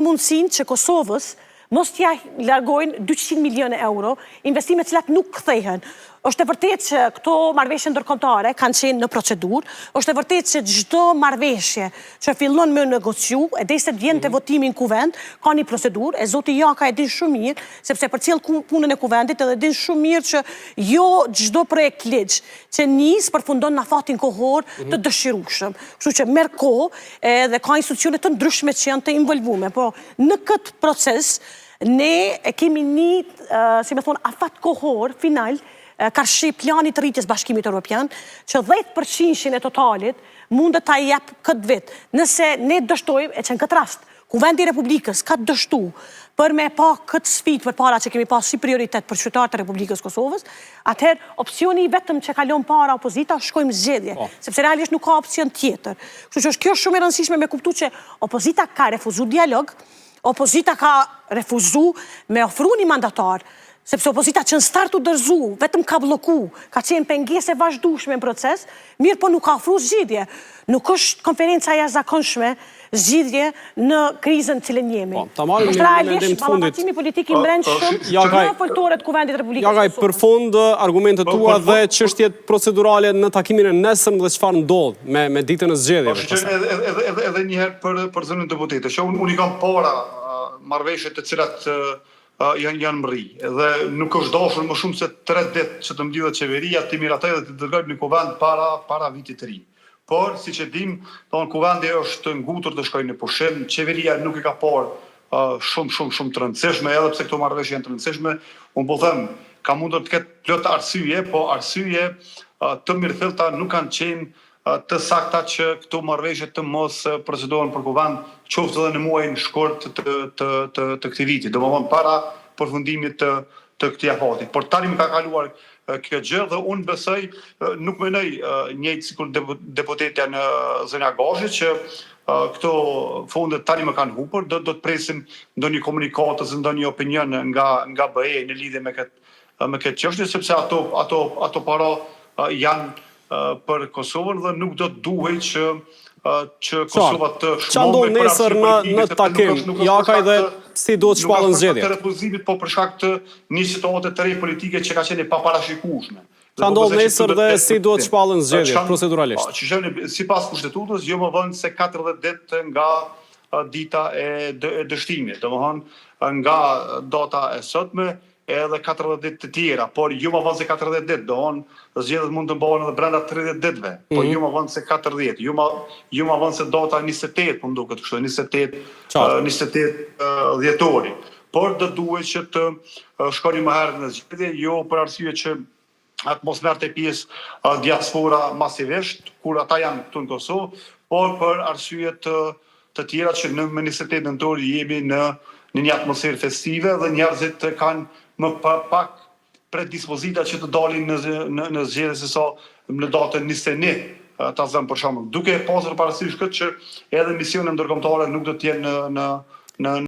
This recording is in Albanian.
mundësinë që Kosovës mos t'ja largojnë 200 milion euro, investime cilat nuk kthehen. Është e vërtetë që këto marrëveshje ndërkombëtare kanë qenë në procedurë, është e vërtetë që çdo marrëveshje që fillon me negociu, e derisa të vjen te votimi në kuvend, ka një procedurë, e zoti Jaka e din shumë mirë, sepse përcjell punën e kuvendit edhe din shumë mirë që jo çdo projekt ligj që nis përfundon në afatin kohor të dëshirueshëm. Kështu që merr kohë edhe ka institucione të ndryshme që janë të involvume, po në këtë proces ne kemi një, si me thonë, afat kohor final karshi planit të rritjes Bashkimit Evropian, që 10% e totalit mundet ta jep këtë vit. Nëse ne dështojmë, e që në këtë rast, Kuvendi i Republikës ka dështu për me pa këtë sfidë përpara që kemi pas si prioritet për qytetarët e Republikës Kosovës, atëherë opsioni vetëm që kalon para opozita, shkojmë zgjedhje, sepse realisht nuk ka opsion tjetër. Kështu që është kjo shumë e rëndësishme me kuptu që opozita ka refuzu dialog, opozita ka refuzu me ofru një mandatar, sepse opozita që në start u dërzu, vetëm ka bloku, ka qenë pengese vazhdueshme në proces, mirë po nuk ka ofru zgjidhje. Nuk është konferenca jashtëzakonshme zgjidhje në krizën cilën jemi. Është realisht ballafaqimi politik i brendshëm në foltorët Kuvendit të Republikës Kosovës. Jakaj, për fund argumentet tua dhe çështjet procedurale në takimin e nesërm dhe çfarë ndodh me ditën e zgjedhjeve. Edhe një herë për zonën deputete, që unë i kam para marrëveshjet të cilat janë mri, dhe nuk është dashur më shumë se 3 ditë që të mbyllet qeveria, të miratojë dhe të dërgojmë në kuvend para vitit të ri. Por, si që dim, kuvendi është ngutur të shkojnë në pushim, qeveria nuk i ka parë shumë të rëndësishme, edhe pse këto marrëveshje janë të rëndësishme, unë po them, ka mundur të ketë plot arsye, po arsye të mirëfillta nuk kanë qenë të sakta që këto marrëveshje të mos procedohen për kuvend, qoftë edhe në muajin shkurt të këtij viti, domethënë para përfundimit të këtij afati. Por tani më ka kaluar kjo gjë dhe unë besoj, nuk mendoj njëjtë sikur deputetja në zona Gazhi që këto fondet tani më kanë humbur, do të presim ndonjë komunikat ose ndonjë opinion nga BE në lidhje me këtë çështje, sepse ato para janë për Kosovën dhe nuk do të duhej që Kosova të shmon me nesër në takim. Jakaj dhe si do të shpallën zgjedhjet. Të refuzimit, po për shkak të një situate të re politike që ka qenë e paparashikueshme. Çfarë ndodh nesër dhe si do të shpallën zgjedhjet proceduralisht? Sipas kushtetutës, jo më vonë se 40 ditë nga dita e dështimit, domethënë nga data e sotme edhe 40 ditë të tjera, por jo më vonë se 40 ditë, domethënë zgjedhjet mund të bëhen edhe brenda 30 ditëve, por jo më vonë se 40, jo më vonë se data 28, po më duket kështu, 28 dhjetori. Por do duhet që të shkoni më herët në zgjedhje, jo për arsye që atë mos merrte pjesë diaspora masivisht, kur ata janë këtu në Kosovë, por për arsye të tjera që në 28 nëntor jemi në një atmosferë festive dhe njerëzit kanë më pak predispozita që të dalin në zgjedhje se sa në datën 21 ta zëm për shembull. Duke pasur parasysh këtë që edhe misionet ndërkombëtare nuk do të jenë në